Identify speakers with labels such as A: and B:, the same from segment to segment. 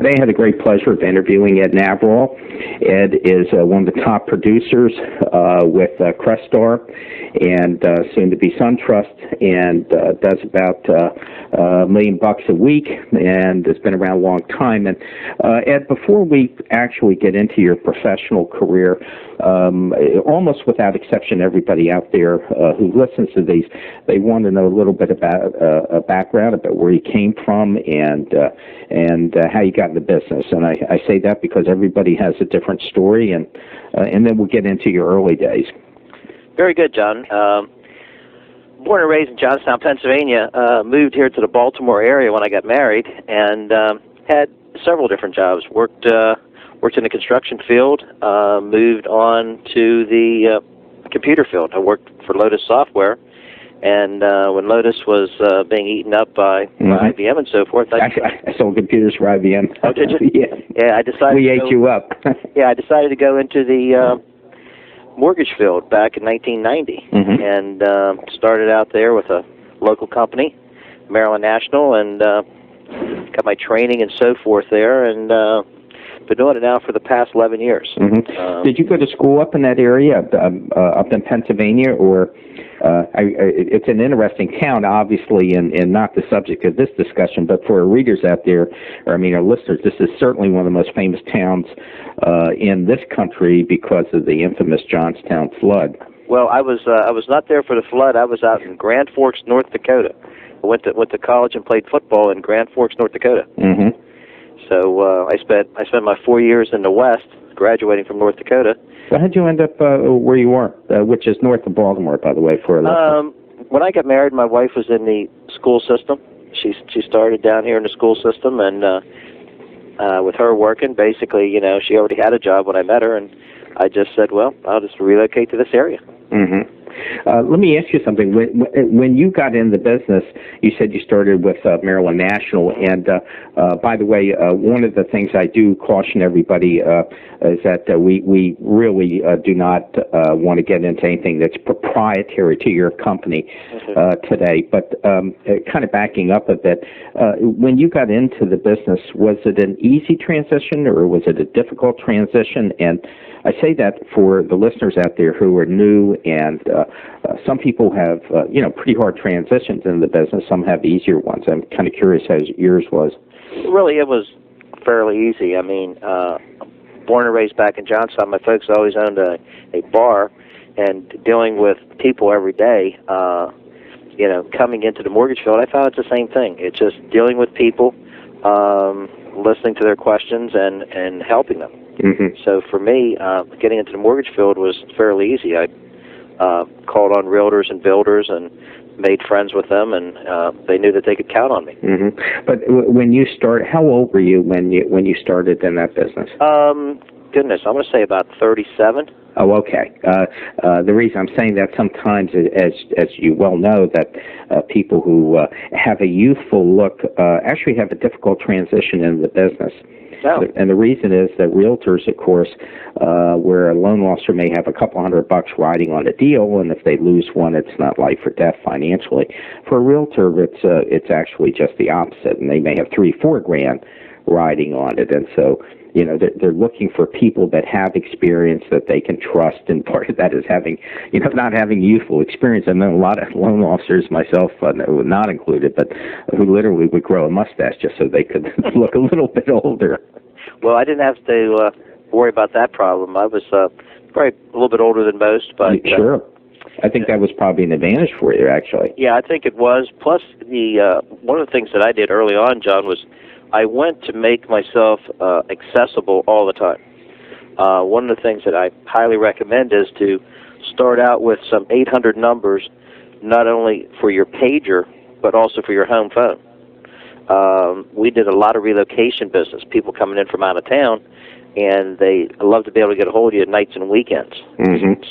A: Today I had the great pleasure of interviewing Ed Naworol. Ed is one of the top producers with Crestar and soon to be SunTrust, and does about $1 million a week, and has been around a long time. And Ed, before we actually get into your professional career, almost without exception, everybody out there who listens to these, they want to know a little bit about a background, about where you came from, and how you got in the business. And I say that because everybody has a different story, and then we'll get into your early days.
B: Very good, John. Born and raised in Johnstown, Pennsylvania, moved here to the Baltimore area when I got married, and had several different jobs. Worked in the construction field, moved on to the computer field. I worked for Lotus Software, and when Lotus was being eaten up by IBM and so forth,
A: I sold computers for IBM.
B: Oh, did you?
A: Yeah.
B: I decided.
A: We ate you up.
B: Yeah, I decided to go into the mortgage field back in 1990, and started out there with a local company, Maryland National, and got my training and so forth there, and been doing it now for the past 11 years.
A: Did you go to school up in that area, up in Pennsylvania, or it's an interesting town, obviously, and not the subject of this discussion, but for our readers out there, or our listeners, this is certainly one of the most famous towns in this country because of the infamous Johnstown flood. Well, I was not there for the flood. I was out in Grand Forks, North Dakota. I went to college and played football in Grand Forks, North Dakota. So I spent my 4 years in the West, graduating from North Dakota. So how'd you end up where you are, which is north of Baltimore, by the way, for a listener? When I got married, my wife was in the school system. She started down here in the school system, and with her working, basically, she already had a job when I met her, and I just said, well, I'll just relocate to this area. Let me ask you something. When you got in the business, you said you started with Maryland National, and by the way, one of the things I do caution everybody is that we really do not want to get into anything that's proprietary to your company today. But kind of backing up a bit, when you got into the business, was it an easy transition or was it a difficult transition? And I say that for the listeners out there who are new, and some people have, pretty hard transitions in the business. Some have easier ones. I'm kind of curious how yours was. Really, it was fairly easy. I mean, born and raised back in Johnstown, my folks always owned a bar, and dealing with people every day, coming into the mortgage field, I found it's the same thing. It's just dealing with people, listening to their questions, and helping them. So for me, getting into the mortgage field was fairly easy. I called on realtors and builders and made friends with them, and they knew that they could count on me. But when you started, how old were you when you started in that business? Goodness, I'm going to say about 37. Oh, okay. The reason I'm saying that, sometimes, as you well know, that people who have a youthful look actually have a difficult transition in the business. Oh. And the reason is that realtors, of course, where a loan officer may have a couple $100 riding on a deal, and if they lose one, it's not life or death financially. For a realtor, it's actually just the opposite, and they may have $3-4 riding on it, and so they're looking for people that have experience that they can trust, and part of that is having, not having youthful experience. I know a lot of loan officers, myself not included, but who literally would grow a mustache just so they could look a little bit older. Well, I didn't have to worry about that problem. I was probably a little bit older than most, but sure. I think that was probably an advantage for you, actually. Yeah, I think it was. Plus, one of the things that I did early on, John, was I went to make myself accessible all the time. One of the things that I highly recommend is to start out with some 800 numbers, not only for your pager, but also for your home phone. We did a lot of relocation business, people coming in from out of town, and they love to be able to get a hold of you at nights and weekends.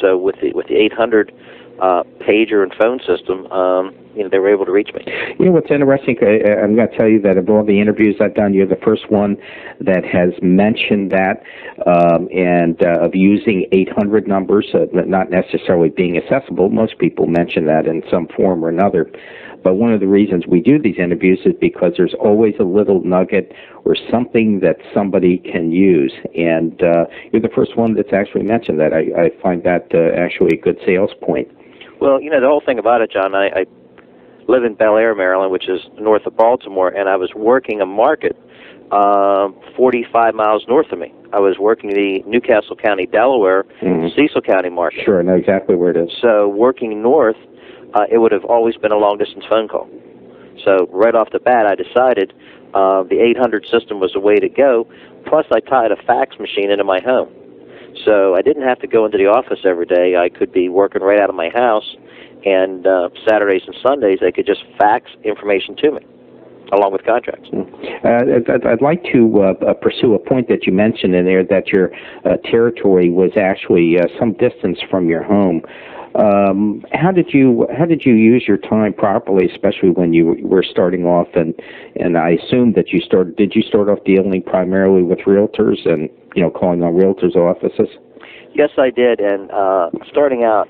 A: So with the 800 pager and phone system, they were able to reach me. What's interesting, I'm going to tell you that of all the interviews I've done, you're the first one that has mentioned that, and of using 800 numbers, not necessarily being accessible. Most people mention that in some form or another. But one of the reasons we do these interviews is because there's always a little nugget or something that somebody can use. And you're the first one that's actually mentioned that. I find that actually a good sales point.
B: Well, the whole thing about it, John, I live in Bel Air, Maryland, which is north of Baltimore, and I was working a market 45 miles north of me. I was working the Newcastle County, Delaware, Cecil County market.
A: Sure, I know exactly where it is.
B: So working north, it would have always been a long-distance phone call. So right off the bat, I decided the 800 system was the way to go, plus I tied a fax machine into my home. So I didn't have to go into the office every day. I could be working right out of my house, and Saturdays and Sundays, they could just fax information to me, along with contracts.
A: I'd like to pursue a point that you mentioned in there, that your territory was actually some distance from your home. How did you use your time properly, especially when you were starting off? And I assume that did you start off dealing primarily with realtors and calling on realtors' offices?
B: Yes, I did. And starting out,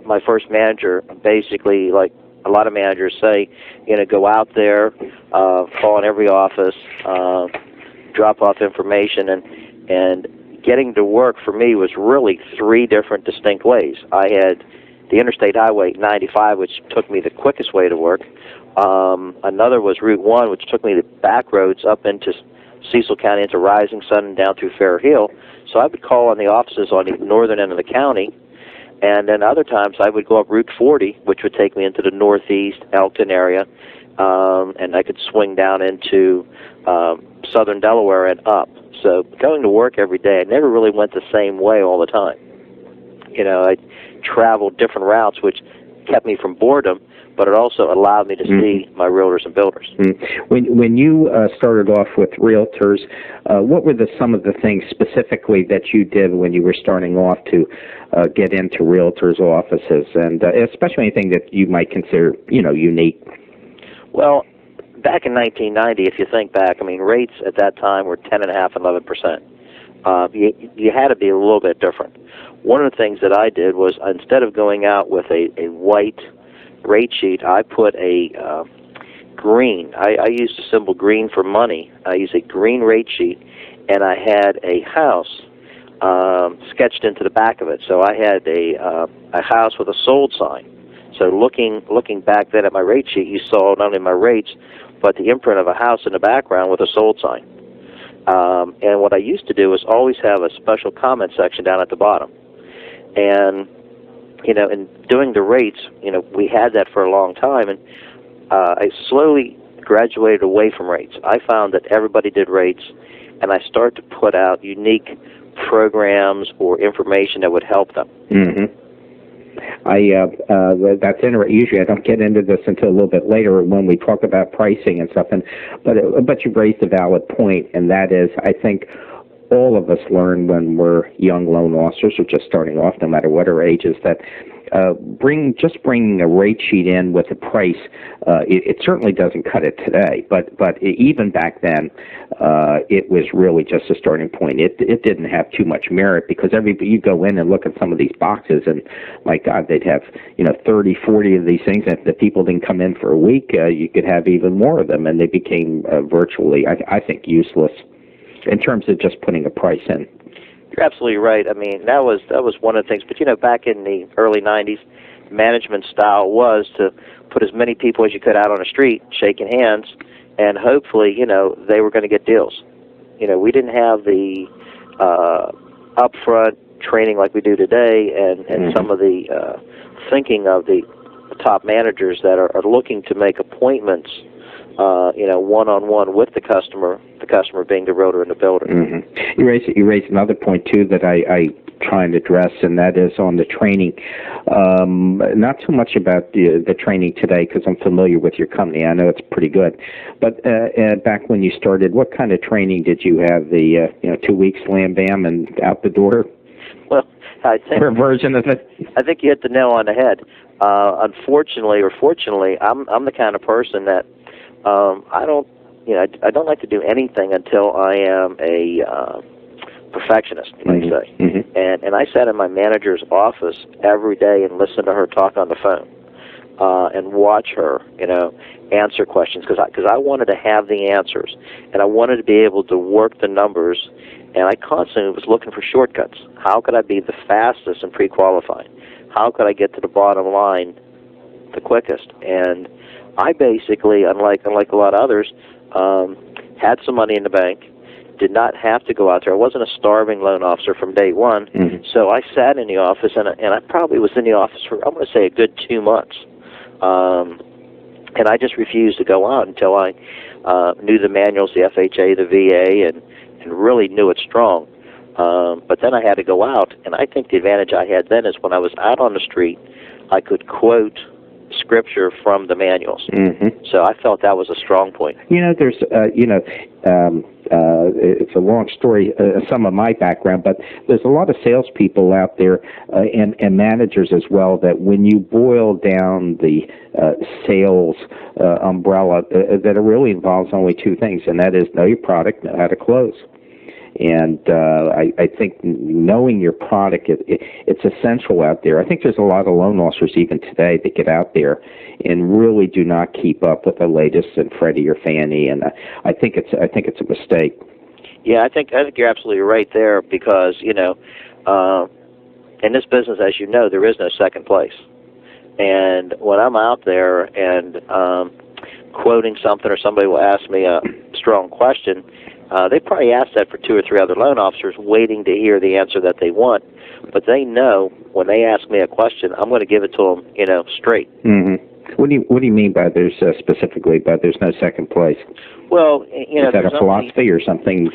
B: my first manager, basically, like a lot of managers say, go out there, call in every office, drop off information, and getting to work for me was really three different distinct ways. I had the Interstate Highway 95, which took me the quickest way to work. Another was Route 1, which took me the back roads up into Cecil County, into Rising Sun, and down through Fair Hill. So I would call on the offices on the northern end of the county, and then other times I would go up Route 40, which would take me into the northeast Elkton area, and I could swing down into southern Delaware and up. So going to work every day, I never really went the same way all the time. I traveled different routes, which kept me from boredom, but it also allowed me to see my realtors and builders.
A: When you started off with realtors, what were some of the things specifically that you did when you were starting off to get into realtors' offices, and especially anything that you might consider, unique?
B: Well, back in 1990, if you think back, rates at that time were 10.5% and 11%. You had to be a little bit different. One of the things that I did was, instead of going out with a white rate sheet, I put a green. I used the symbol green for money. I used a green rate sheet, and I had a house sketched into the back of it. So I had a house with a sold sign. So looking back then at my rate sheet, you saw not only my rates, but the imprint of a house in the background with a sold sign. And what I used to do was always have a special comment section down at the bottom. And, in doing the rates, we had that for a long time, and I slowly graduated away from rates. I found that everybody did rates, and I started to put out unique programs or information that would help them.
A: That's interesting. Usually I don't get into this until a little bit later when we talk about pricing and stuff. But you've raised a valid point, and that is, I think all of us learn when we're young loan officers or just starting off, no matter what our age is, that bringing a rate sheet in with a price, it certainly doesn't cut it today. But even back then, it was really just a starting point. It didn't have too much merit, because you go in and look at some of these boxes, and my God, they'd have 30, 40 of these things. And if the people didn't come in for a week, you could have even more of them, and they became virtually, I think, useless in terms of just putting a price in.
B: You're absolutely right. That was one of the things. But back in the early '90s, management style was to put as many people as you could out on the street, shaking hands, and hopefully, they were going to get deals. We didn't have the upfront training like we do today, and some of the thinking of the top managers that are looking to make appointments, one-on-one with the customer being the realtor and the builder.
A: You raised another point, too, that I try and address, and that is on the training. Not so much about the training today, because I'm familiar with your company. I know it's pretty good. But back when you started, what kind of training did you have? The 2 weeks, slam bam, and out the door?
B: Well, I think,
A: or a version of it?
B: I think you hit the nail on the head. Unfortunately or fortunately, I'm the kind of person that I don't like to do anything until I am a perfectionist, you might say. And I sat in my manager's office every day and listened to her talk on the phone. and watch her, answer questions because I wanted to have the answers, and I wanted to be able to work the numbers, and I constantly was looking for shortcuts. How could I be the fastest in pre-qualifying? How could I get to the bottom line the quickest? And I basically, unlike a lot of others, had some money in the bank, did not have to go out there. I wasn't a starving loan officer from day one, so I sat in the office, and I probably was in the office for, I'm going to say, a good 2 months. And I just refused to go out until I knew the manuals, the FHA, the VA, and really knew it strong. But then I had to go out, and I think the advantage I had then is when I was out on the street, I could quote scripture from the manuals. So I felt that was a strong point.
A: There's, it's a long story, some of my background, but there's a lot of salespeople out there and managers as well that when you boil down the sales umbrella, that it really involves only two things, and that is know your product, know how to close. And I think knowing your product, it's essential out there. I think there's a lot of loan officers even today that get out there and really do not keep up with the latest in Freddie or Fannie, and I think it's a mistake.
B: Yeah, I think you're absolutely right there because in this business, as you know, there is no second place. And when I'm out there and quoting something, or somebody will ask me a strong question, they probably ask that for 2 or 3 other loan officers waiting to hear the answer that they want. But they know when they ask me a question, I'm going to give it to them, straight.
A: What do you mean by there's specifically by there's no second place?
B: Well,
A: is that a philosophy or something?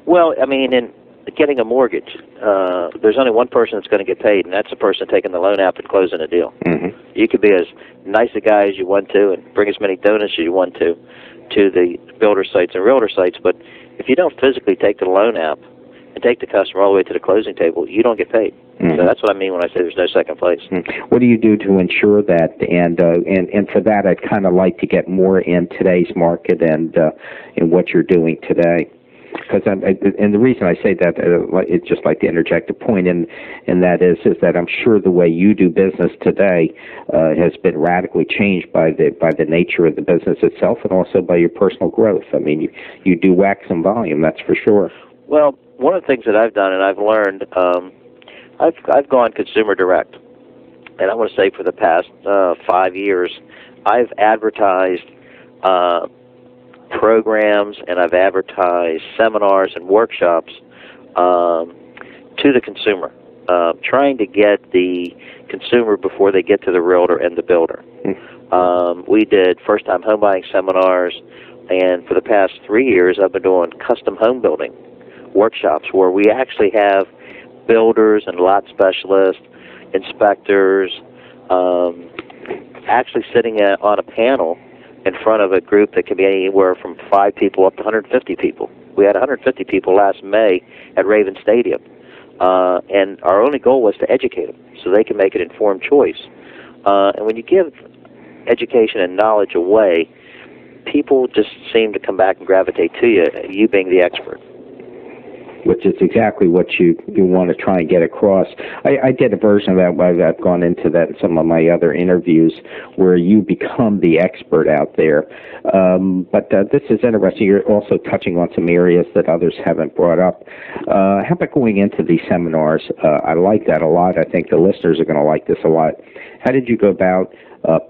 B: Well, I mean, in getting a mortgage, there's only one person that's going to get paid, and that's the person taking the loan app and closing a deal. You could be as nice a guy as you want to and bring as many donuts as you want to the builder sites and realtor sites, but if you don't physically take the loan app and take the customer all the way to the closing table, you don't get paid. So that's what I mean when I say there's no second place.
A: What do you do to ensure that? And for that, I'd kind of like to get more in today's market and in what you're doing today. Because and the reason I say that, it's just like to interject a point, and that is that I'm sure the way you do business today has been radically changed by the nature of the business itself, and also by your personal growth. I mean, you do wax and volume, that's for sure.
B: Well, one of the things that I've done and I've learned, I've gone consumer direct, and I want to say for the past 5 years, I've advertised programs and I've advertised seminars and workshops to the consumer, trying to get the consumer before they get to the realtor and the builder. We did first-time home buying seminars, and for the past 3 years, I've been doing custom home building workshops where we actually have builders and lot specialists, inspectors, actually sitting on a panel in front of a group that can be anywhere from 5 people up to 150 people. We had 150 people last May at Raven Stadium, and our only goal was to educate them so they can make an informed choice. And when you give education and knowledge away, people just seem to come back and gravitate to you being the expert.
A: Which is exactly what you want to try and get across. I did a version of that. I've gone into that in some of my other interviews where you become the expert out there. But this is interesting. You're also touching on some areas that others haven't brought up. How about going into these seminars? I like that a lot. I think the listeners are going to like this a lot. How did you go about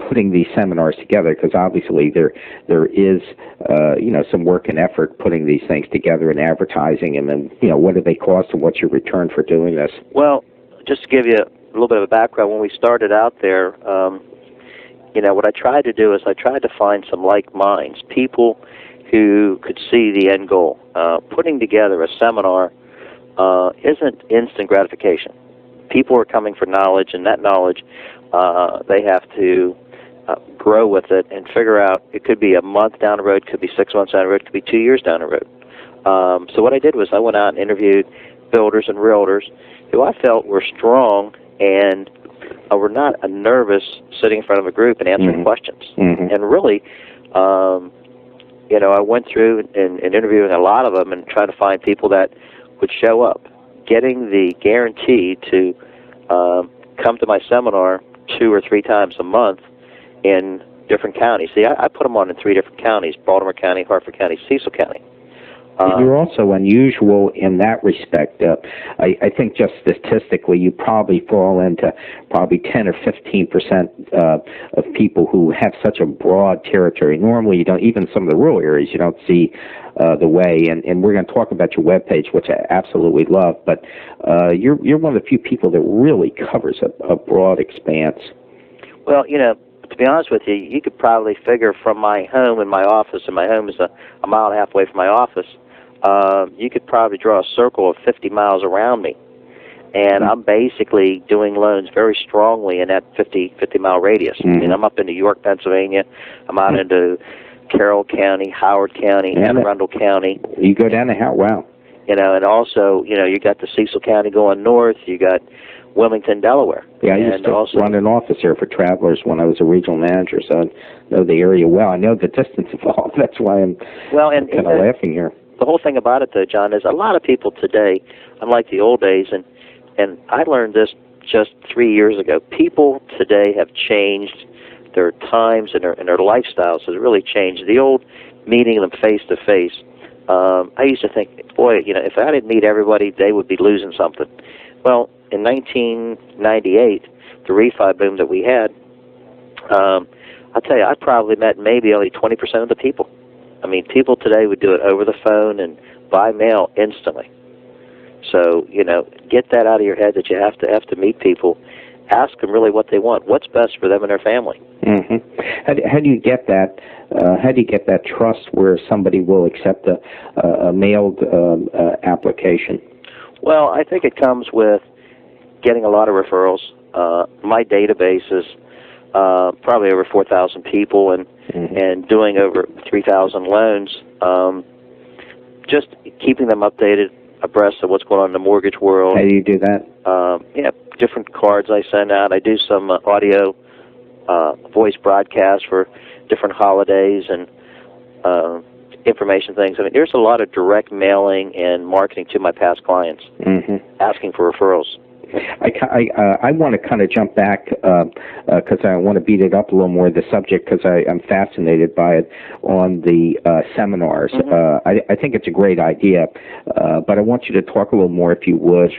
A: putting these seminars together? Because obviously there is some work and effort putting these things together and advertising them, and what do they cost and what's your return for doing this?
B: Well, just to give you a little bit of a background, when we started out there, what I tried to do is I tried to find some like minds, people who could see the end goal. Putting together a seminar isn't instant gratification. People are coming for knowledge, and that knowledge they have to grow with it and figure out. It could be a month down the road, could be 6 months down the road, could be 2 years down the road. So what I did was I went out and interviewed builders and realtors who I felt were strong and were not nervous sitting in front of a group and answering questions. And really, I went through and interviewing a lot of them and trying to find people that would show up, getting the guarantee to come to my seminar 2 or 3 times a month in different counties. See, I put them on in 3 different counties: Baltimore County, Hartford County, Cecil County.
A: You're also unusual in that respect. I think just statistically, you probably fall into probably 10 or 15% of people who have such a broad territory. Normally, you don't, even some of the rural areas, you don't see the way. And we're going to talk about your webpage, which I absolutely love. But you're one of the few people that really covers a broad expanse.
B: Well, to be honest with you, you could probably figure from my home and my office, and my home is a mile and a half away from my office. You could probably draw a circle of 50 miles around me, and I'm basically doing loans very strongly in that 50-mile radius. I mean, I'm up into York, Pennsylvania. I'm out into Carroll County, Howard County, Anne Arundel County.
A: You go down to how? Wow.
B: And also, you got the Cecil County going north. You got Wilmington, Delaware.
A: Yeah, I used to run an office here for Travelers when I was a regional manager, so I know the area well. I know the distance involved. That's why I'm kind of laughing here.
B: The whole thing about it, though, John, is a lot of people today, unlike the old days, and I learned this just 3 years ago, people today have changed. Their times and their lifestyles has really changed. The old meeting them face-to-face, I used to think, boy, if I didn't meet everybody, they would be losing something. Well, in 1998, the refi boom that we had, I'll tell you, I probably met maybe only 20% of the people. I mean, people today would do it over the phone and by mail instantly. So, get that out of your head that you have to meet people. Ask them really what they want. What's best for them and their family.
A: Mm-hmm. How do you get that? How do you get that trust where somebody will accept a mailed application? Well,
B: I think it comes with getting a lot of referrals. My database is probably over 4,000 people, and doing over 3,000 loans. Just keeping them updated, abreast of what's going on in the mortgage world.
A: How do you do that?
B: Different cards I send out. I do some audio, voice broadcasts for different holidays and information things. I mean, there's a lot of direct mailing and marketing to my past clients, asking for referrals.
A: I want to kind of jump back because I want to beat it up a little more, the subject, because I'm fascinated by it, on the seminars. I think it's a great idea, but I want you to talk a little more, if you would,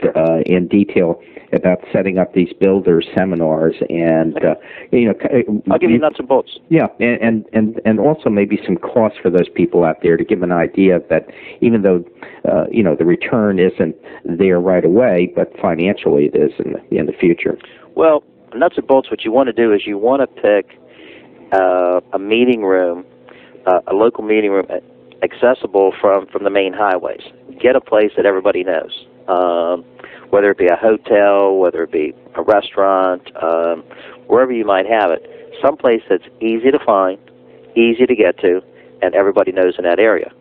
A: in detail about setting up these builder seminars, and
B: I'll give you nuts and bolts.
A: Yeah, and also maybe some costs for those people out there to give an idea that even though the return isn't there right away, but financially it is in the future.
B: Well, nuts and bolts, what you want to do is you want to pick a meeting room, a local meeting room accessible from the main highways. Get a place that everybody knows, whether it be a hotel, whether it be a restaurant, wherever you might have it. Someplace that's easy to find, easy to get to, and everybody knows in that area.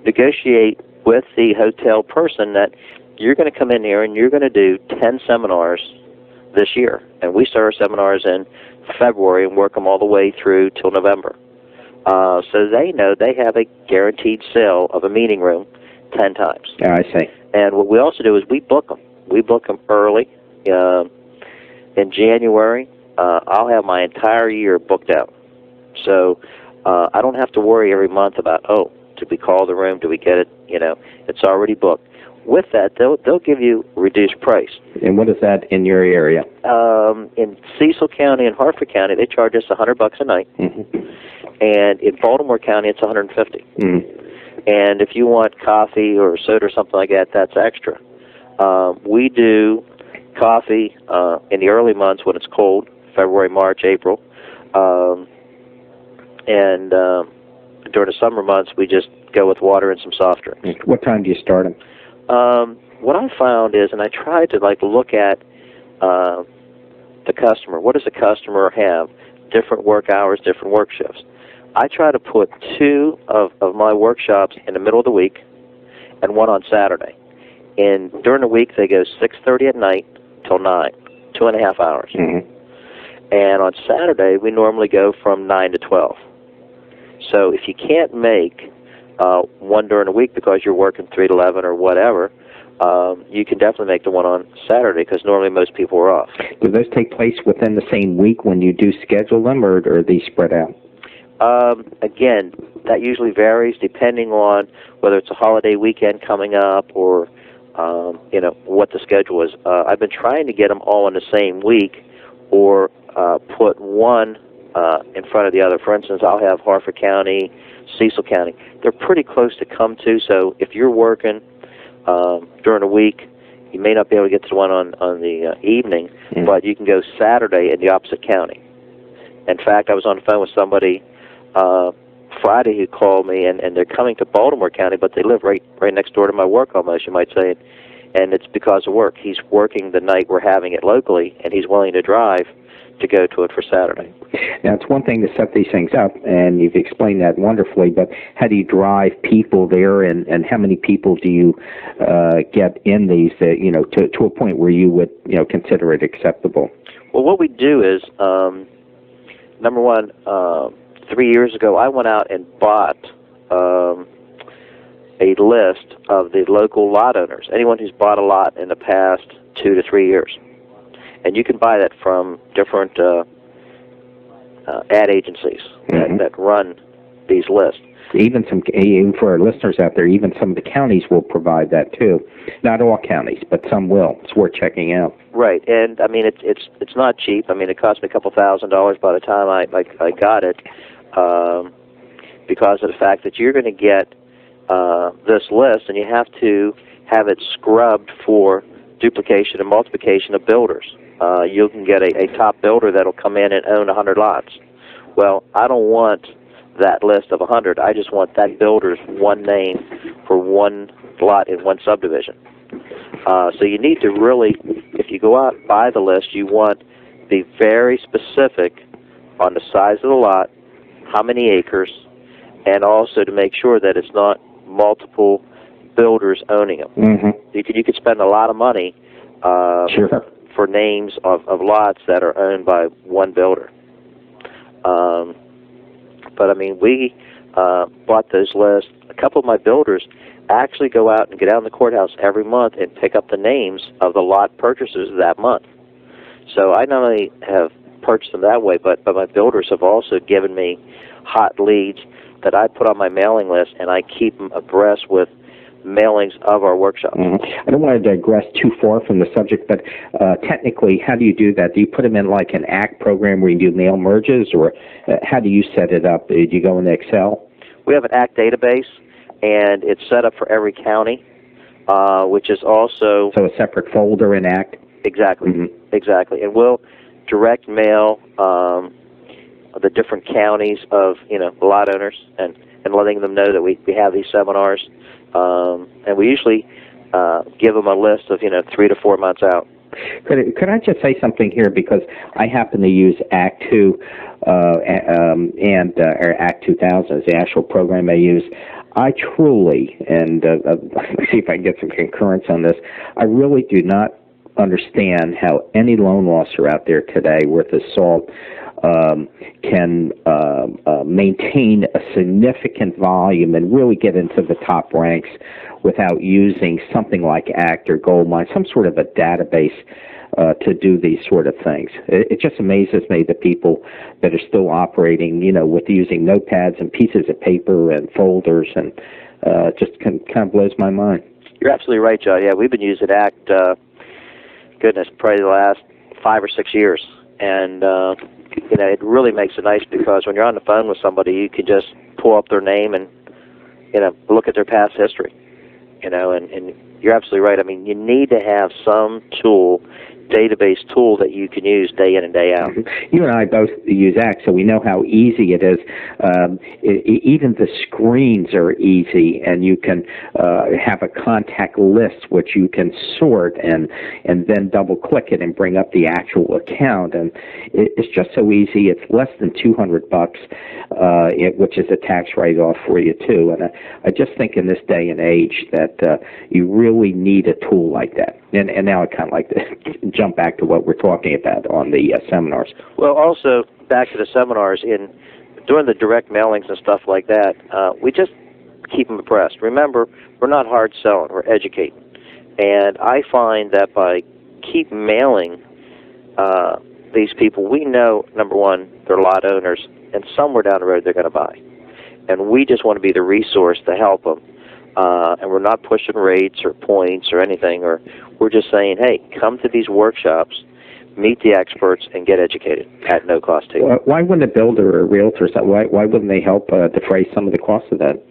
B: Negotiate with the hotel person that you're going to come in here and you're going to do 10 seminars this year. And we start our seminars in February and work them all the way through till November. So they know they have a guaranteed sale of a meeting room 10 times.
A: Yeah, I see.
B: And what we also do is we book them. We book them early. In January, I'll have my entire year booked out. So I don't have to worry every month about, did we call the room? Did we get it? It's already booked. With that, they'll give you reduced price.
A: And what is that in your area?
B: In Cecil County and Hartford County, they charge us $100 a night. And in Baltimore County, it's $150. And if you want coffee or soda or something like that, that's extra. We do coffee in the early months when it's cold, February, March, April. And during the summer months, we just go with water and some soft drinks.
A: What time do you start them?
B: What I found is, and I try to look at the customer. What does the customer have? Different work hours, different work shifts. I try to put 2 of my workshops in the middle of the week and 1 on Saturday. And during the week, they go 6:30 at night till 9, 2.5 hours. And on Saturday, we normally go from 9 to 12. So if you can't make one during the week because you're working 3 to 11 or whatever, you can definitely make the one on Saturday because normally most people are off.
A: Do those take place within the same week when you do schedule them, or are these spread out?
B: Again, that usually varies depending on whether it's a holiday weekend coming up or what the schedule is. I've been trying to get them all in the same week or put one in front of the other. For instance, I'll have Harford County, Cecil County. They're pretty close to come to, so if you're working during the week, you may not be able to get to the one on the evening, but you can go Saturday in the opposite county. In fact, I was on the phone with somebody Friday who called me, and they're coming to Baltimore County, but they live right next door to my work almost, you might say, and it's because of work. He's working the night we're having it locally, and he's willing to drive to go to it for Saturday.
A: Now, it's one thing to set these things up, and you've explained that wonderfully, but how do you drive people there, and how many people do you get in these, to a point where you would, consider it acceptable?
B: Well, what we do is, number one, 3 years ago, I went out and bought a list of the local lot owners, anyone who's bought a lot in the past 2 to 3 years. And you can buy that from different ad agencies that run these lists.
A: Even for our listeners out there, even some of the counties will provide that too. Not all counties, but some will. It's worth checking out.
B: Right, and I mean it's not cheap. I mean it cost me a couple $1,000s by the time I got it, because of the fact that you're going to get this list, and you have to have it scrubbed for duplication and multiplication of builders. You can get a top builder that'll come in and own 100 lots. Well, I don't want that list of 100. I just want that builder's one name for one lot in one subdivision. So you need to really, if you go out and buy the list, you want to be very specific on the size of the lot, how many acres, and also to make sure that it's not multiple builders owning them.
A: Mm-hmm.
B: You could spend a lot of money
A: Sure.
B: for names of lots that are owned by one builder. But I mean, we bought those lists. A couple of my builders actually go out and get down to the courthouse every month and pick up the names of the lot purchasers that month. So I not only have purchased them that way, but my builders have also given me hot leads that I put on my mailing list, and I keep them abreast with mailings of our workshops.
A: Mm-hmm. I don't want to digress too far from the subject, but technically, how do you do that? Do you put them in like an ACT program where you do mail merges, or how do you set it up? Do you go into Excel?
B: We have an ACT database, and it's set up for every county, which is also...
A: So a separate folder in ACT?
B: Exactly,
A: Mm-hmm.
B: exactly. And we'll direct mail the different counties of, lot owners and letting them know that we have these seminars. And we usually give them a list of 3 to 4 months out.
A: Could I just say something here, because I happen to use Act 2 or Act 2000 as the actual program I use. I truly, and let's see if I can get some concurrence on this, I really do not understand how any loan officer out there today worth his salt can maintain a significant volume and really get into the top ranks without using something like ACT or Goldmine, some sort of a database to do these sort of things. It just amazes me the people that are still operating, with using notepads and pieces of paper and folders, and just kind of blows my mind.
B: You're absolutely right, John. Yeah, we've been using ACT, probably the last 5 or 6 years. And, it really makes it nice because when you're on the phone with somebody, you can just pull up their name and, look at their past history, and you're absolutely right. I mean, you need to have some database tool that you can use day in and day out.
A: You and I both use ACT, so we know how easy it is. Even the screens are easy, and you can have a contact list which you can sort and then double-click it and bring up the actual account. And it's just so easy. It's less than $200, which is a tax write-off for you, too. And I just think in this day and age that you really need a tool like that. And now I kind of like to jump back to what we're talking about on the seminars.
B: Well, also, back to the seminars, during the direct mailings and stuff like that, we just keep them abreast. Remember, we're not hard selling, we're educating. And I find that by keep mailing these people, we know, number one, they're lot owners, and somewhere down the road they're going to buy. And we just want to be the resource to help them. And we're not pushing rates or points or anything, or we're just saying, hey, come to these workshops, meet the experts, and get educated at no cost to you.
A: Why wouldn't a builder or a realtor, why wouldn't they help defray some of the costs of that?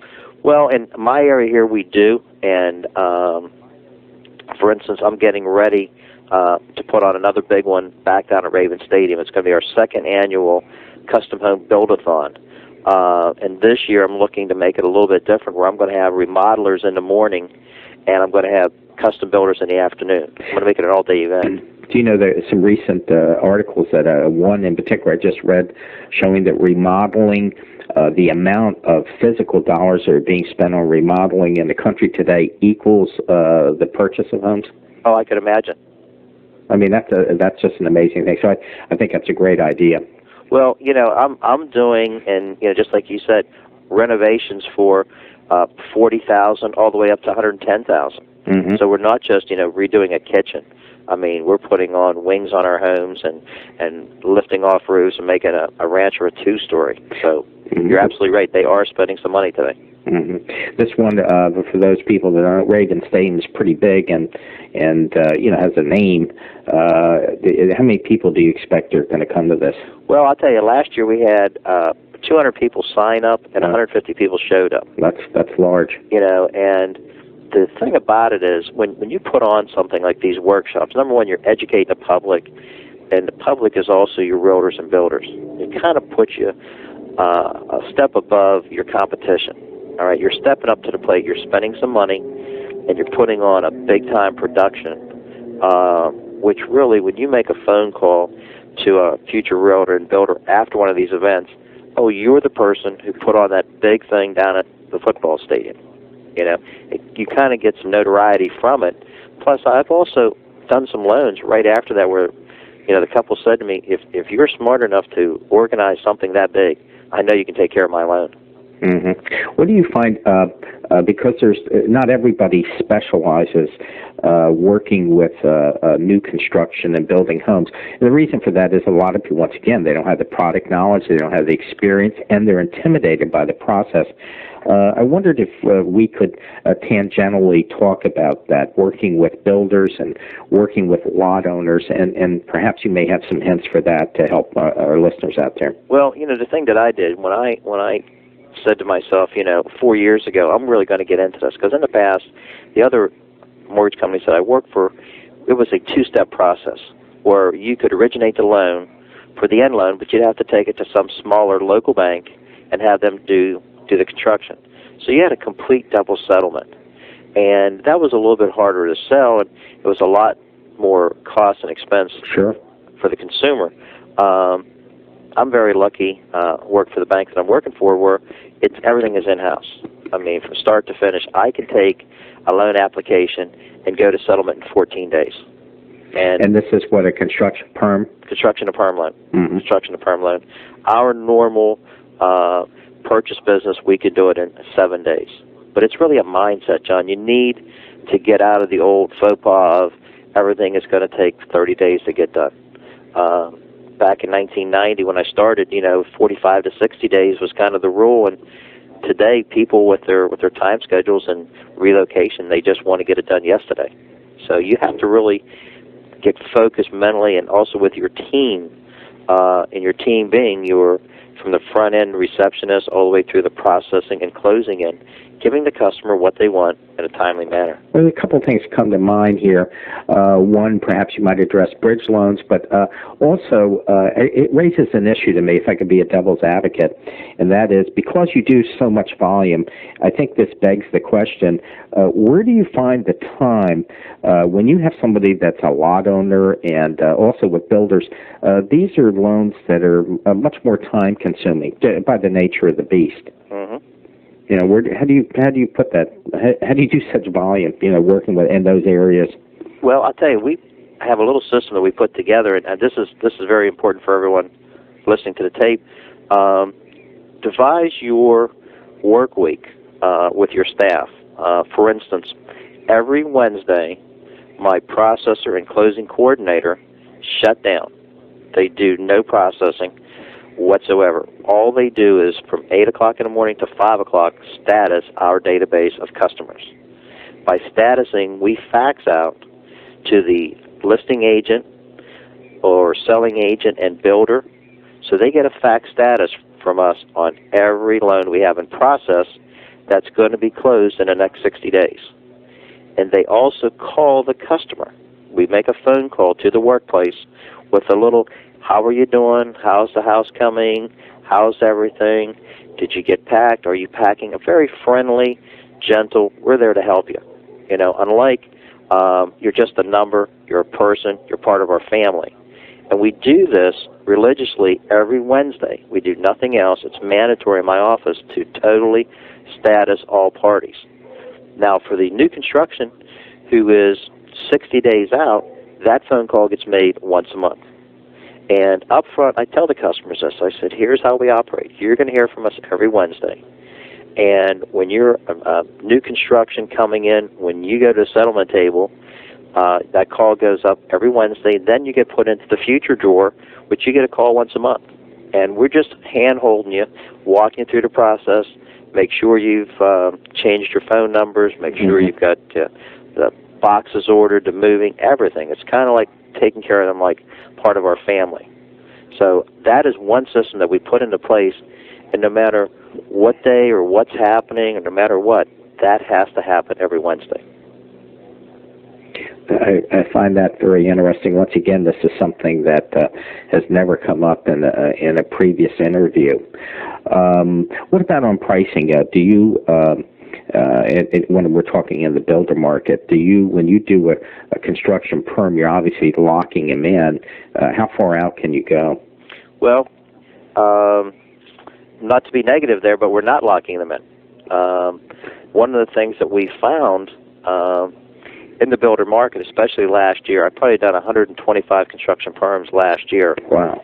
B: Well, in my area here, we do. And, for instance, I'm getting ready to put on another big one back down at Raven Stadium. It's going to be our second annual Custom Home Build-a-thon. And this year I'm looking to make it a little bit different, where I'm going to have remodelers in the morning and I'm going to have custom builders in the afternoon. I'm going to make it an all-day event.
A: Do you know there are some recent articles that one in particular I just read showing that remodeling, the amount of physical dollars that are being spent on remodeling in the country today equals the purchase of homes?
B: Oh, I could imagine.
A: I mean, that's just an amazing thing. So I think that's a great idea.
B: Well, I'm doing, and just like you said, renovations for $40,000 all the way up to $110,000.
A: Mm-hmm.
B: So we're not just redoing a kitchen. I mean, we're putting on wings on our homes and lifting off roofs and making a ranch or a two-story. So you're absolutely right. They are spending some money today.
A: Mm-hmm. This one, for those people that aren't, Raven Stadium is pretty big and has a name. How many people do you expect are going to come to this?
B: Well, I'll tell you, last year we had 200 people sign up and 150 people showed up.
A: That's large.
B: And the thing about it is when you put on something like these workshops, number one, you're educating the public, and the public is also your realtors and builders. It kind of puts you a step above your competition. All right, you're stepping up to the plate, you're spending some money, and you're putting on a big-time production, which really, when you make a phone call to a future realtor and builder after one of these events, you're the person who put on that big thing down at the football stadium. You kind of get some notoriety from it. Plus, I've also done some loans right after that where, the couple said to me, if you're smart enough to organize something that big, I know you can take care of my loan.
A: Mm-hmm. What do you find, because there's not everybody specializes working with new construction and building homes. And the reason for that is a lot of people, once again, they don't have the product knowledge, they don't have the experience, and they're intimidated by the process. I wondered if we could tangentially talk about that, working with builders and working with lot owners, and perhaps you may have some hints for that to help our listeners out there.
B: Well, the thing that I did when I said to myself, 4 years ago, I'm really going to get into this, because in the past, the other mortgage companies that I worked for, it was a two-step process where you could originate the loan for the end loan, but you'd have to take it to some smaller local bank and have them do the construction. So you had a complete double settlement. And that was a little bit harder to sell, and it was a lot more cost and expense for the consumer. I'm very lucky, work for the bank that I'm working for, where everything is in-house. I mean, from start to finish, I can take a loan application and go to settlement in 14 days. And
A: this is what, a construction perm?
B: Construction to perm loan.
A: Mm-hmm.
B: Construction to perm loan. Our normal purchase business, we could do it in 7 days. But it's really a mindset, John. You need to get out of the old faux pas of everything is going to take 30 days to get done. Back in 1990 when I started, 45 to 60 days was kind of the rule, and today people with their time schedules and relocation, they just want to get it done yesterday. So you have to really get focused mentally, and also with your team, and your team being from the front end receptionist all the way through the processing and closing in, giving the customer what they want in a timely manner.
A: Well, a couple of things come to mind here. One, perhaps you might address bridge loans, but also it raises an issue to me, if I could be a devil's advocate, and that is because you do so much volume, I think this begs the question, where do you find the time when you have somebody that's a lot owner and also with builders, these are loans that are much more time-consuming by the nature of the beast.
B: Mm-hmm.
A: How do you put that? How do you do such volume? Working in those areas.
B: Well, I'll tell you, we have a little system that we put together, and this is very important for everyone listening to the tape. Devise your work week with your staff. For instance, every Wednesday, my processor and closing coordinator shut down. They do no processing whatsoever. All they do is from 8 o'clock in the morning to 5 o'clock status our database of customers. By statusing, we fax out to the listing agent or selling agent and builder, so they get a fax status from us on every loan we have in process that's going to be closed in the next 60 days. And they also call the customer. We make a phone call to the workplace with a little, how are you doing? How's the house coming? How's everything? Did you get packed? Are you packing? A very friendly, gentle, we're there to help you. You know, unlike you're just a number, you're a person, you're part of our family. And we do this religiously every Wednesday. We do nothing else. It's mandatory in my office to totally status all parties. Now, for the new construction who is 60 days out, that phone call gets made once a month. And up front, I tell the customers this. I said, here's how we operate. You're going to hear from us every Wednesday. And when you're new construction coming in, when you go to the settlement table, that call goes up every Wednesday. Then you get put into the future drawer, which you get a call once a month. And we're just hand-holding you, walking you through the process, make sure you've changed your phone numbers, make sure you've got the boxes ordered, the moving, everything. It's kind of like taking care of them like part of our family. So that is one system that we put into place, and no matter what day or what's happening, or no matter what, that has to happen every Wednesday.
A: I find that very interesting. Once again, this is something that has never come up in a previous interview. What about on pricing? Do you, when we're talking in the builder market, when you do a construction perm, you're obviously locking them in. How far out can you go?
B: Well, not to be negative there, but we're not locking them in. One of the things that we found in the builder market, especially last year, I've probably done 125 construction perms last year.
A: Wow.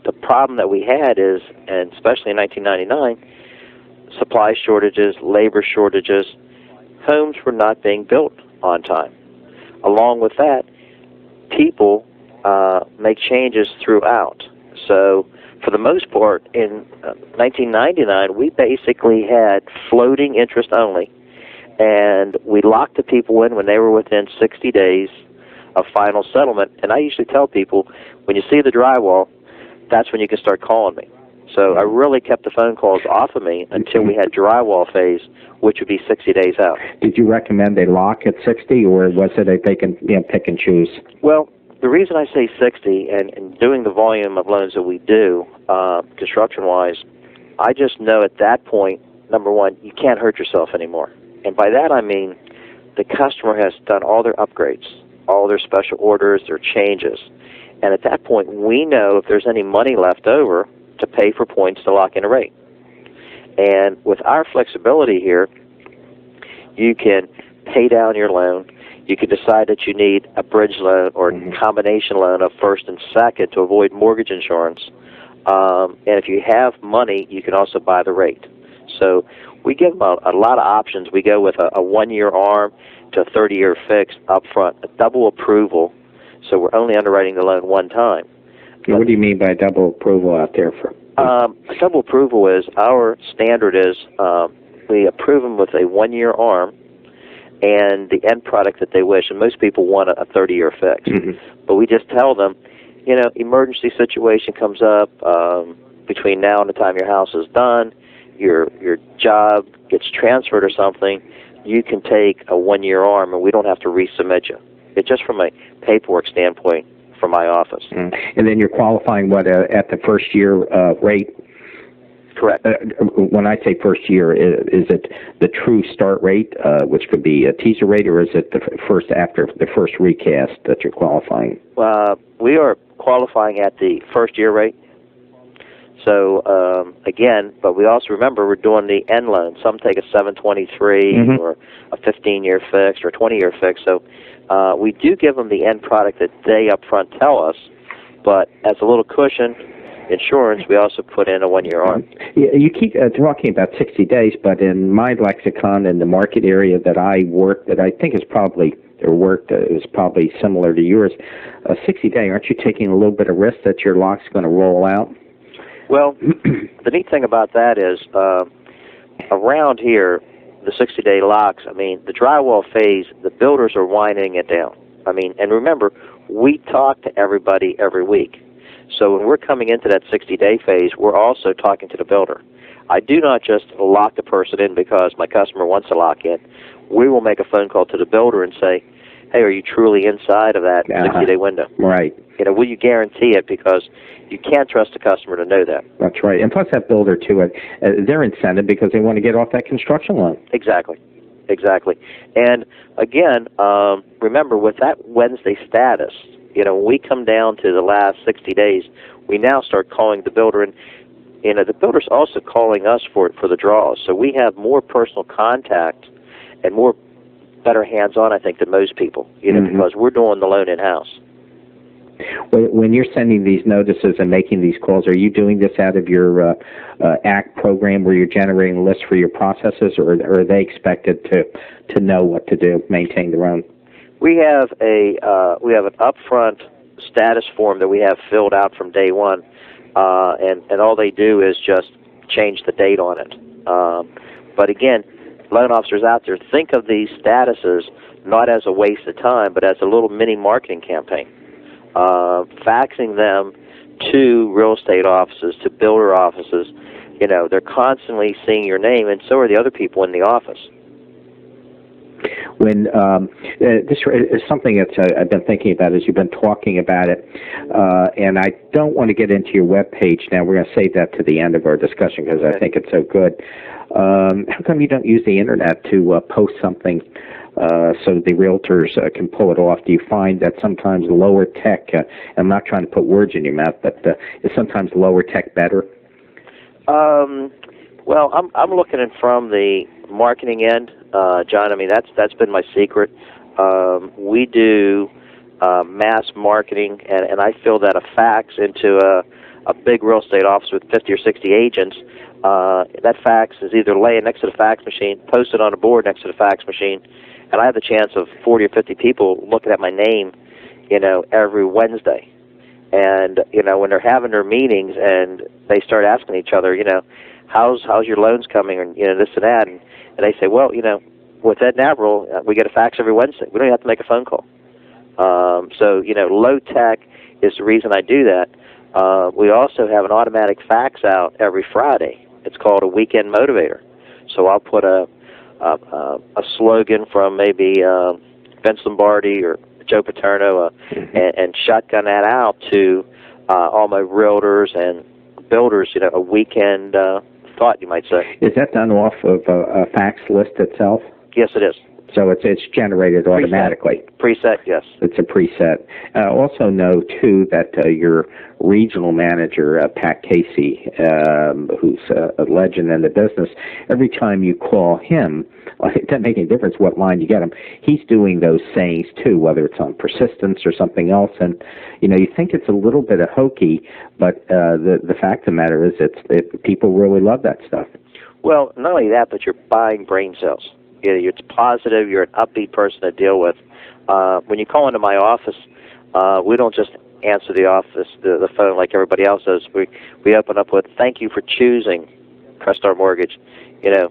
B: The problem that we had is, and especially in 1999, supply shortages, labor shortages, homes were not being built on time. Along with that, people make changes throughout. So for the most part, in 1999, we basically had floating interest only, and we locked the people in when they were within 60 days of final settlement. And I usually tell people, when you see the drywall, that's when you can start calling me. So I really kept the phone calls off of me until we had drywall phase, which would be 60 days out.
A: Did you recommend they lock at 60, or was it that they can pick and choose?
B: Well, the reason I say 60, and doing the volume of loans that we do, construction-wise, I just know at that point, number one, you can't hurt yourself anymore. And by that I mean the customer has done all their upgrades, all their special orders, their changes. And at that point, we know if there's any money left over to pay for points to lock in a rate. And with our flexibility here, you can pay down your loan. You can decide that you need a bridge loan or a combination loan of first and second to avoid mortgage insurance. And if you have money, you can also buy the rate. So we give them a lot of options. We go with a 1-year ARM to a 30-year fixed up front, a double approval, so we're only underwriting the loan one time.
A: But what do you mean by double approval out there?
B: A double approval is, our standard is we approve them with a 1-year ARM and the end product that they wish, and most people want a 30-year fix. But we just tell them, emergency situation comes up between now and the time your house is done, your job gets transferred or something, you can take a 1-year ARM and we don't have to resubmit you. It's just from a paperwork standpoint from my office. And
A: then you're qualifying at the first year rate?
B: Correct.
A: When I say first year, is it the true start rate, which could be a teaser rate, or is it the first after the first recast that you're qualifying?
B: We are qualifying at the first year rate. So, again, but we also remember we're doing the end loan. Some take a 723 or a 15-year fixed or a 20-year fixed. So we do give them the end product that they up front tell us, but as a little cushion, insurance, we also put in a 1-year ARM.
A: You keep talking about 60 days, but in my lexicon in the market area that I work, that I think is probably is probably similar to yours, 60 day, aren't you taking a little bit of risk that your lock's going to roll out?
B: Well, the neat thing about that is around here, the 60-day locks, I mean, the drywall phase, the builders are winding it down. I mean, and remember, we talk to everybody every week. So when we're coming into that 60-day phase, we're also talking to the builder. I do not just lock the person in because my customer wants to lock in. We will make a phone call to the builder and say, hey, are you truly inside of that 60-day window?
A: Right.
B: You know, will you guarantee it? Because you can't trust the customer to know that.
A: That's right. And plus that builder, too, they're incentive because they want to get off that construction loan.
B: Exactly. And, again, remember, with that Wednesday status, you know, when we come down to the last 60 days, we now start calling the builder. And, you know, the builder's also calling us for the draws. So we have more personal contact and more better hands-on, I think, than most people, you know, because we're doing the loan in-house.
A: When you're sending these notices and making these calls, are you doing this out of your ACT program where you're generating lists for your processes, or are they expected to know what to do, maintain their own?
B: We have an upfront status form that we have filled out from day one, and all they do is just change the date on it. But again, loan officers out there, think of these statuses not as a waste of time, but as a little mini marketing campaign. Faxing them to real estate offices, to builder offices, you know, they're constantly seeing your name, and so are the other people in the office.
A: When this is something that I've been thinking about as you've been talking about it, and I don't want to get into your web page now. We're going to save that to the end of our discussion because I think it's so good. How come you don't use the internet to post something so the realtors can pull it off? Do you find that sometimes lower tech, I'm not trying to put words in your mouth, but is sometimes lower tech better?
B: Well, I'm looking at it from the marketing end, John. I mean, that's been my secret. We do mass marketing, and I feel that a fax into a big real estate office with 50 or 60 agents, that fax is either laying next to the fax machine, posted on a board next to the fax machine, and I have the chance of 40 or 50 people looking at my name, you know, every Wednesday. And, you know, when they're having their meetings and they start asking each other, you know, how's your loans coming, and, you know, this and that, and they say, well, you know, with Ed Naworol, we get a fax every Wednesday. We don't even have to make a phone call. So, you know, low tech is the reason I do that. We also have an automatic fax out every Friday. It's called a weekend motivator. So I'll put a slogan from maybe Vince Lombardi or Joe Paterno and shotgun that out to all my realtors and builders, you know, a weekend thought, you might say.
A: Is that done off of a fax list itself?
B: Yes, it is.
A: So it's generated automatically.
B: Preset, yes.
A: It's a preset. Also know, too, that your regional manager, Pat Casey, who's a legend in the business, every time you call him, it doesn't make any difference what line you get him, he's doing those sayings, too, whether it's on persistence or something else. And, you know, you think it's a little bit of hokey, but the fact of the matter is people really love that stuff.
B: Well, not only that, but you're buying brain cells. You're positive, you're an upbeat person to deal with. When you call into my office, we don't just answer the phone like everybody else does. We open up with, thank you for choosing Crestar Mortgage. You know,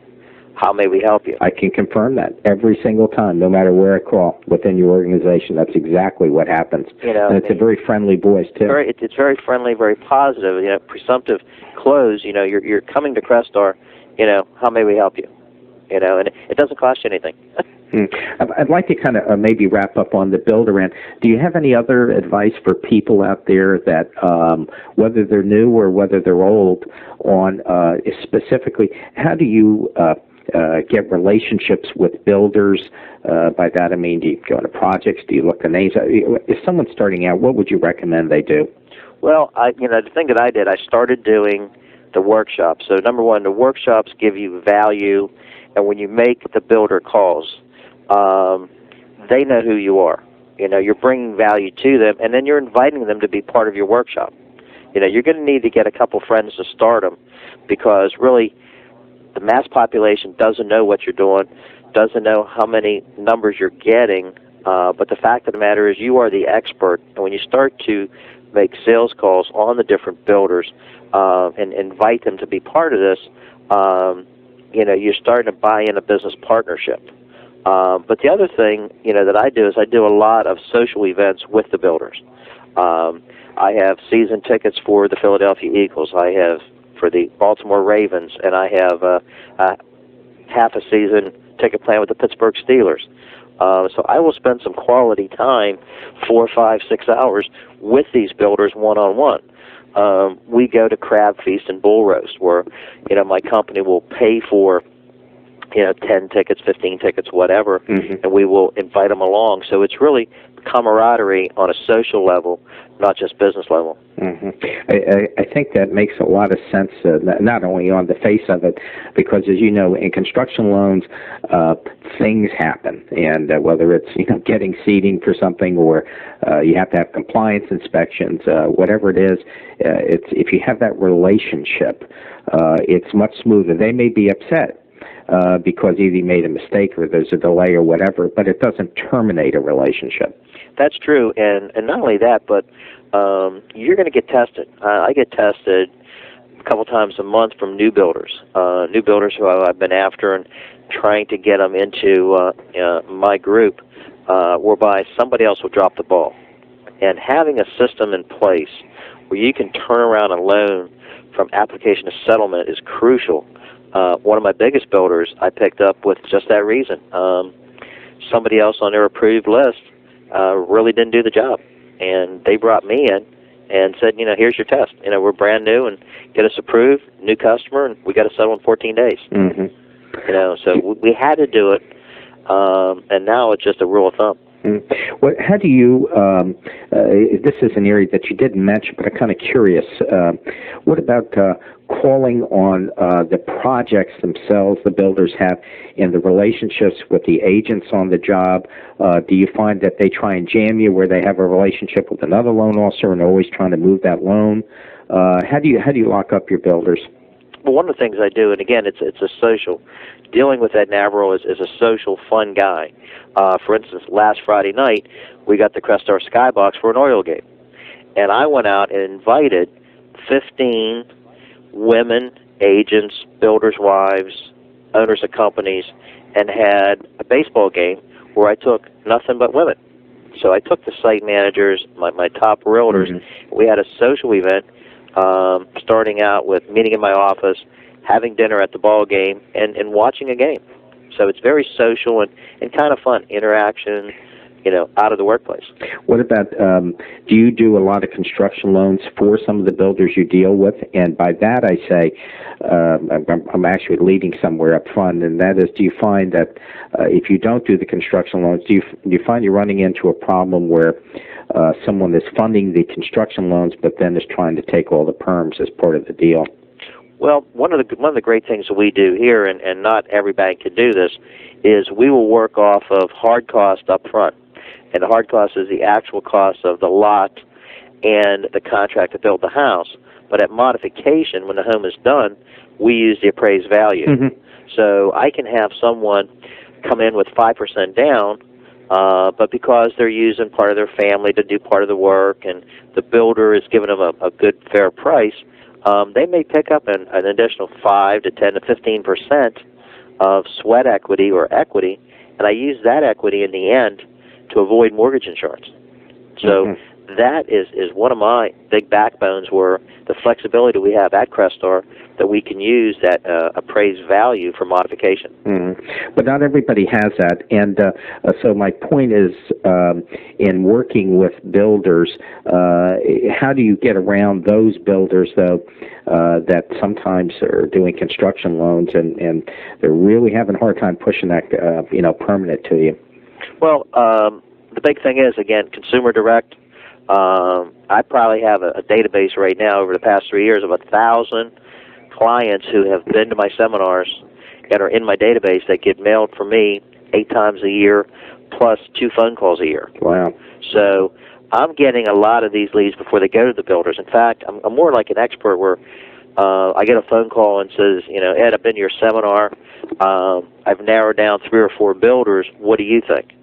B: how may we help you?
A: I can confirm that every single time, no matter where I call within your organization. That's exactly what happens. You know, and it's a very friendly voice, too.
B: It's very friendly, very positive. You know, presumptive close. You know, you're coming to Crestar. You know, how may we help you? You know, and it doesn't cost you anything.
A: I'd like to kind of maybe wrap up on the builder end. Do you have any other advice for people out there that, whether they're new or whether they're old, on specifically, how do you get relationships with builders? By that I mean, do you go into projects? Do you look at names? If someone's starting out, what would you recommend they do?
B: Well, the thing that I did, I started doing the workshops. So number one, the workshops give you value. And when you make the builder calls, they know who you are. You know, you're bringing value to them, and then you're inviting them to be part of your workshop. you're going to need to get a couple friends to start them, because really the mass population doesn't know what you're doing, doesn't know how many numbers you're getting, but the fact of the matter is you are the expert, and when you start to make sales calls on the different builders and invite them to be part of this, you're starting to buy in a business partnership. But the other thing, that I do is I do a lot of social events with the builders. I have season tickets for the Philadelphia Eagles. I have for the Baltimore Ravens, and I have a half a season ticket plan with the Pittsburgh Steelers. So I will spend some quality time, 4, 5, 6 hours with these builders one-on-one. We go to Crab Feast and Bull Roast, where my company will pay for 10 tickets, 15 tickets, whatever, and we will invite them along. So it's really camaraderie on a social level, not just business level.
A: I think that makes a lot of sense, not only on the face of it, because as you know, in construction loans, things happen, and whether it's getting seating for something, or you have to have compliance inspections, whatever it is, if you have that relationship, it's much smoother. They may be upset because either you made a mistake or there's a delay or whatever, but it doesn't terminate a relationship.
B: That's true, and not only that, but you're going to get tested. I get tested a couple times a month from new builders who I've been after and trying to get them into my group, whereby somebody else will drop the ball. And having a system in place where you can turn around a loan from application to settlement is crucial. One of my biggest builders I picked up with just that reason. Somebody else on their approved list really didn't do the job, and they brought me in and said, here's your test. We're brand new, and get us approved, new customer, and we got to settle in 14 days. So we had to do it, and now it's just a rule of thumb.
A: Well, how do you, this is an area that you didn't mention, but I'm kind of curious. What about calling on the projects themselves the builders have and the relationships with the agents on the job? Do you find that they try and jam you where they have a relationship with another loan officer and are always trying to move that loan? How do you lock up your builders?
B: Well, one of the things I do, and again, it's a social. Dealing with Ed Naworol is a social, fun guy. For instance, last Friday night, we got the Crestar Skybox for an oil game. And I went out and invited 15 women, agents, builders' wives, owners of companies, and had a baseball game where I took nothing but women. So I took the site managers, my top realtors. We had a social event, starting out with meeting in my office, having dinner at the ball game, and watching a game. So it's very social and kind of fun, interaction, out of the workplace.
A: What about, do you do a lot of construction loans for some of the builders you deal with? And by that I say, I'm actually leading somewhere up front, and that is, do you find that if you don't do the construction loans, do you find you're running into a problem where someone is funding the construction loans but then is trying to take all the perms as part of the deal?
B: Well, one of the great things that we do here, and not every bank can do this, is we will work off of hard cost up front. And the hard cost is the actual cost of the lot and the contract to build the house. But at modification, when the home is done, we use the appraised value. So I can have someone come in with 5% down, but because they're using part of their family to do part of the work, and the builder is giving them a good, fair price, they may pick up an additional 5 to 10 to 15% of sweat equity or equity, and I use that equity in the end to avoid mortgage insurance. So that is one of my big backbones, where the flexibility we have at Crestar, that we can use that appraised value for modification.
A: But not everybody has that, and so my point is, in working with builders, how do you get around those builders, though, that sometimes are doing construction loans and they're really having a hard time pushing that, permanent to you? Well,
B: the big thing is, again, consumer direct. I probably have a database right now over the past 3 years of 1,000 clients who have been to my seminars and are in my database that get mailed from me 8 times a year, plus 2 phone calls a year.
A: Wow.
B: So I'm getting a lot of these leads before they go to the builders. In fact, I'm more like an expert where I get a phone call and says, Ed, I've been to your seminar. I've narrowed down 3 or 4 builders. What do you think?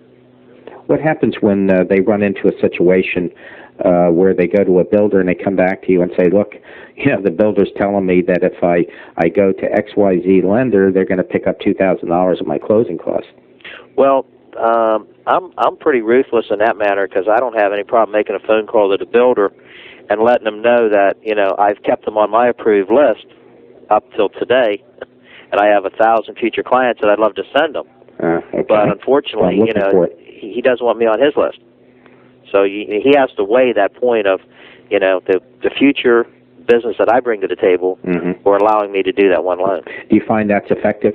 A: What happens when they run into a situation where they go to a builder and they come back to you and say, look, the builder's telling me that if I go to XYZ lender, they're going to pick up $2,000 of my closing costs?
B: Well, I'm pretty ruthless in that matter because I don't have any problem making a phone call to the builder and letting them know that, I've kept them on my approved list up till today, and I have 1,000 future clients that I'd love to send them.
A: Okay.
B: But unfortunately, he doesn't want me on his list. So he has to weigh that point of, the future business that I bring to the table or allowing me to do that one loan.
A: Do you find that's effective?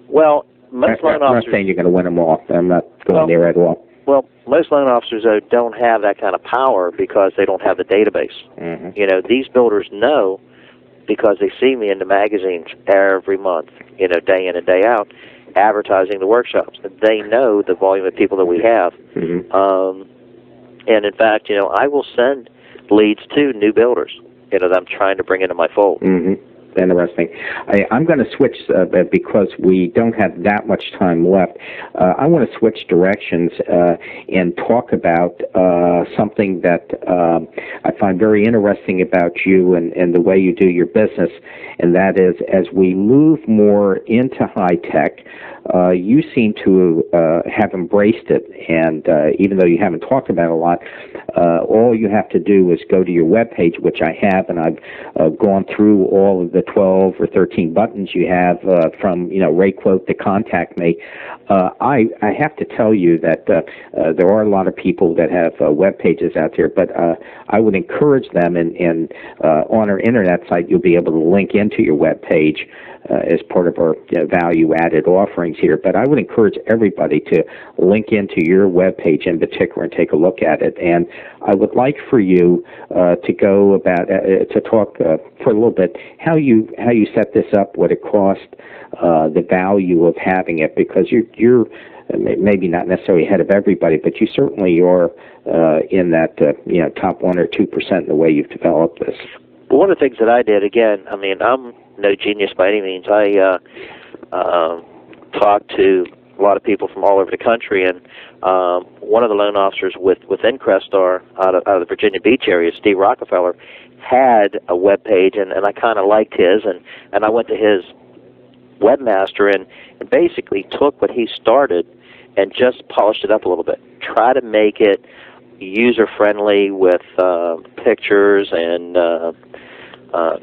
B: Well, most loan officers...
A: I'm not saying you're going to win them all. I'm not going there at all.
B: Well, most loan officers, though, don't have that kind of power because they don't have the database. These builders know because they see me in the magazines every month, day in and day out, advertising the workshops. They know the volume of people that we have. And, in fact, I will send leads to new builders, that I'm trying to bring into my fold.
A: Interesting. I'm going to switch because we don't have that much time left. I want to switch directions and talk about something that I find very interesting about you and the way you do your business, and that is as we move more into high tech, you seem to have embraced it, and even though you haven't talked about it a lot, all you have to do is go to your webpage, which I have, and I've gone through all of the 12 or 13 buttons you have from, rate quote to contact me. I have to tell you that there are a lot of people that have web pages out there, but I would encourage them, and on our internet site, you'll be able to link into your web page as part of our value-added offerings here. But I would encourage everybody to link into your web page in particular and take a look at it. And I would like for you to go about to talk for a little bit how you set this up, what it cost, the value of having it, because you're maybe not necessarily ahead of everybody, but you certainly are in that top 1 or 2% in the way you've developed this.
B: Well, one of the things that I did, again, I'm no genius by any means. I talked to a lot of people from all over the country, and one of the loan officers within Crestar out of the Virginia Beach area, Steve Rockefeller, had a web page, and I kind of liked his, and I went to his webmaster and basically took what he started and just polished it up a little bit. Try to make it user-friendly with pictures and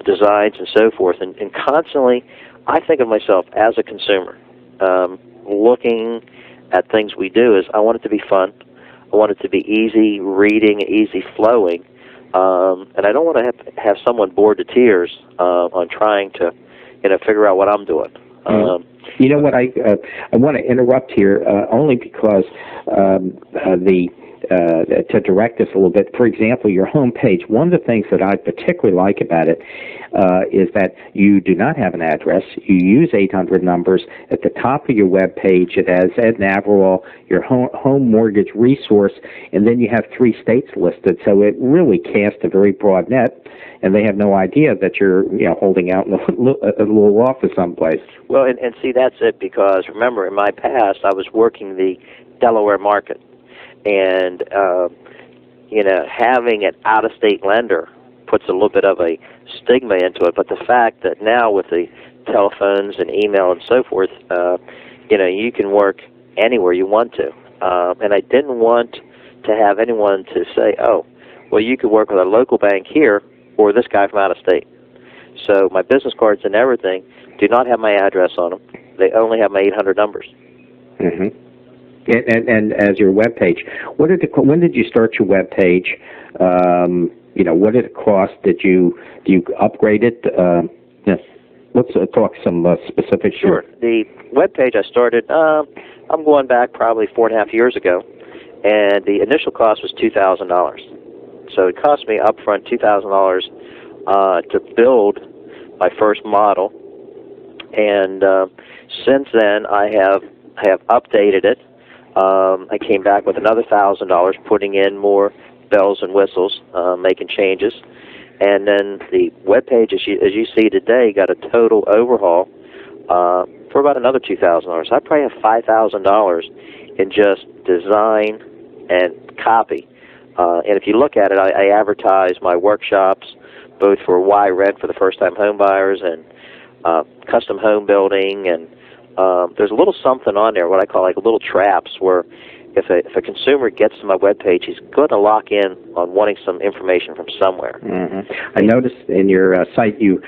B: designs and so forth. And constantly, I think of myself as a consumer, looking at things we do is I want it to be fun. I want it to be easy reading, easy flowing. And I don't want to have someone bored to tears on trying to figure out what I'm doing.
A: You know what, I want to interrupt here only because to direct us a little bit. For example, your home page, one of the things that I particularly like about it is that you do not have an address. You use 800 numbers. At the top of your web page, it has Ed Naworol, your home mortgage resource, and then you have 3 states listed. So it really casts a very broad net, and they have no idea that you're holding out in a little office someplace.
B: Well, and see, that's it, because remember, in my past, I was working the Delaware market. And, having an out-of-state lender puts a little bit of a stigma into it. But the fact that now with the telephones and email and so forth, you can work anywhere you want to. And I didn't want to have anyone to say, oh, well, you could work with a local bank here or this guy from out of state. So my business cards and everything do not have my address on them. They only have my 800 numbers.
A: Mm-hmm. And as your web page, when did you start your web page? What did it cost? Do you upgrade it? Let's talk some specifics.
B: Sure. The web page I started, I'm going back probably 4.5 years ago, and the initial cost was $2,000. So it cost me upfront $2,000 to build my first model, and since then I have updated it. I came back with another $1,000, putting in more bells and whistles, making changes. And then the web page, as you see today, got a total overhaul for about another $2,000. So I probably have $5,000 in just design and copy. And if you look at it, I advertise my workshops, both for why rent for the first-time home buyers and custom home building. And there's a little something on there, what I call like little traps, where if a consumer gets to my webpage, he's going to lock in on wanting some information from somewhere.
A: Mm-hmm. I noticed in your site, you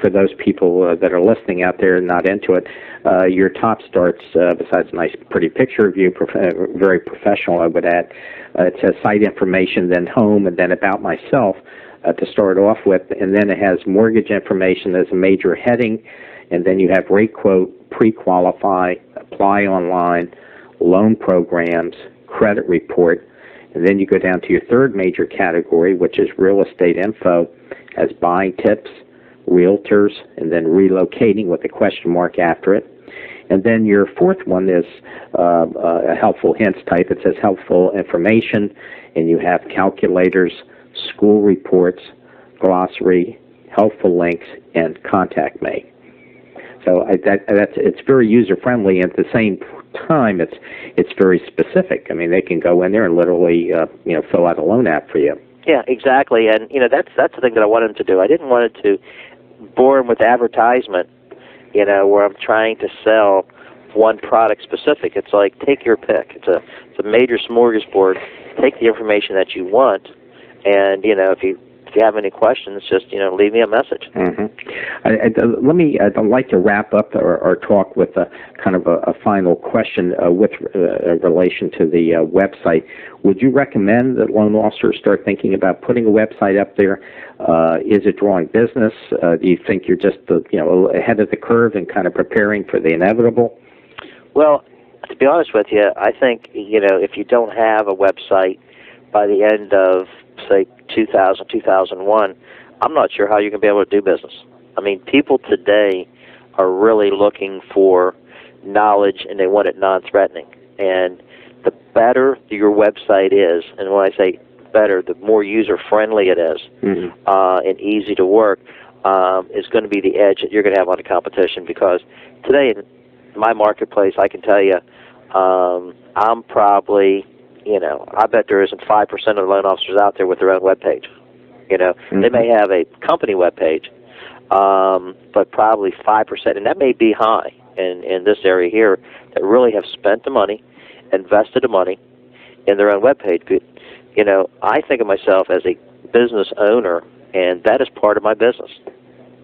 A: for those people that are listening out there and not into it, your top starts, besides a nice, pretty picture of you, very professional, I would add, it says site information, then home, and then about myself to start off with, and then it has mortgage information as a major heading, and then you have rate quote, pre-qualify, apply online, loan programs, credit report, and then you go down to your third major category, which is real estate info, as buying tips, realtors, and then relocating with a question mark after it. And then your fourth one is a helpful hints type. It says helpful information, and you have calculators, school reports, glossary, helpful links, and contact me. So it's very user-friendly, and at the same time, it's very specific. I mean, they can go in there and literally, fill out a loan app for you.
B: Yeah, exactly. And that's the thing that I wanted them to do. I didn't want it to bore them with advertisement, where I'm trying to sell one product specific. It's like, take your pick. It's a major smorgasbord. Take the information that you want, and if you have any questions, just leave me a message.
A: Mm-hmm. I'd like to wrap up our talk with a kind of a final question with relation to the website. Would you recommend that loan officers start thinking about putting a website up there? Is it drawing business? Do you think you're just ahead of the curve and kind of preparing for the inevitable?
B: Well, to be honest with you, I think if you don't have a website by the end of, say, 2000, 2001, I'm not sure how you're going to be able to do business. I mean, people today are really looking for knowledge, and they want it non-threatening. And the better your website is, and when I say better, the more user-friendly it is, mm-hmm. And easy to work, is going to be the edge that you're going to have on the competition. Because today in my marketplace, I can tell you, I'm probably... I bet there isn't 5% of the loan officers out there with their own webpage. Mm-hmm. They may have a company webpage, but probably 5%, and that may be high in this area here, that really have spent the money, invested the money in their own webpage. I think of myself as a business owner, and that is part of my business.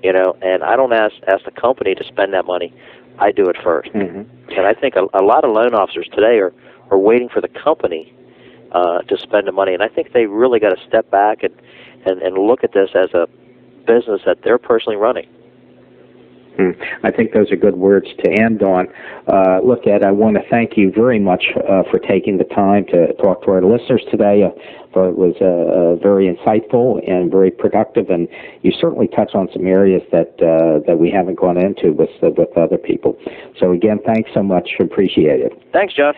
B: And I don't ask the company to spend that money. I do it first. Mm-hmm. And I think a lot of loan officers today are waiting for the company to spend the money. And I think they really got to step back and look at this as a business that they're personally running.
A: I think those are good words to end on. Look, Ed, I want to thank you very much for taking the time to talk to our listeners today. It was very insightful and very productive, and you certainly touched on some areas that we haven't gone into with other people. So again, thanks so much. Appreciate it.
B: Thanks, John.